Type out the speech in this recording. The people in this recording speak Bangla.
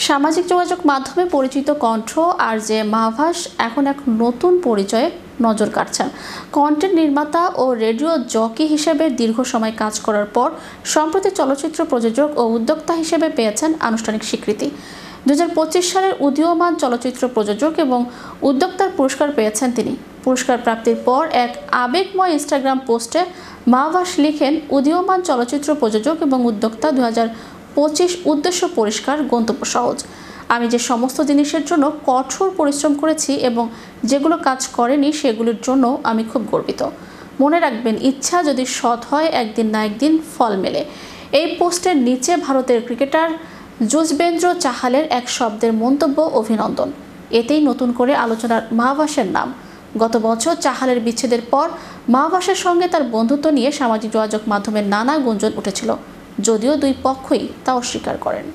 সামাজিক যোগাযোগ মাধ্যমে পরিচিত কণ্ঠ আরজে মাহভাস এখন এক নতুন পরিচয়ে নজর কাটছেন। কন্টেন্ট নির্মাতা ও রেডিও জকি হিসেবে দীর্ঘ সময় কাজ করার পর সম্প্রতি চলচ্চিত্র প্রযোজক ও উদ্যোক্তা হিসেবে পেয়েছেন আনুষ্ঠানিক স্বীকৃতি। 2025 সালের উদীয়মান চলচ্চিত্র প্রযোজক এবং উদ্যোক্তার পুরস্কার পেয়েছেন তিনি। পুরস্কার প্রাপ্তির পর এক আবেগময় ইনস্টাগ্রাম পোস্টে মাহভাস লিখেন, উদীয়মান চলচ্চিত্র প্রযোজক এবং উদ্যোক্তা 2025 উদ্দেশ্য পরিষ্কার, গন্তব্য সহজ। আমি যে সমস্ত জিনিসের জন্য কঠোর পরিশ্রম করেছি এবং যেগুলো কাজ করেনি সেগুলোর জন্য আমি খুব গর্বিত। মনে রাখবেন, ইচ্ছা যদি সৎ হয় একদিন না একদিন ফল মেলে। এই পোস্টের নিচে ভারতের ক্রিকেটার যুজবেন্দ্র চাহালের এক শব্দের মন্তব্য, অভিনন্দন। এতেই নতুন করে আলোচনার মাহভাসের নাম। গত বছর চাহালের বিচ্ছেদের পর মাহভাসের সঙ্গে তার বন্ধুত্ব নিয়ে সামাজিক যোগাযোগ মাধ্যমে নানা গুঞ্জন উঠেছিল, যদিও দুই পক্ষই তা অস্বীকার করেন।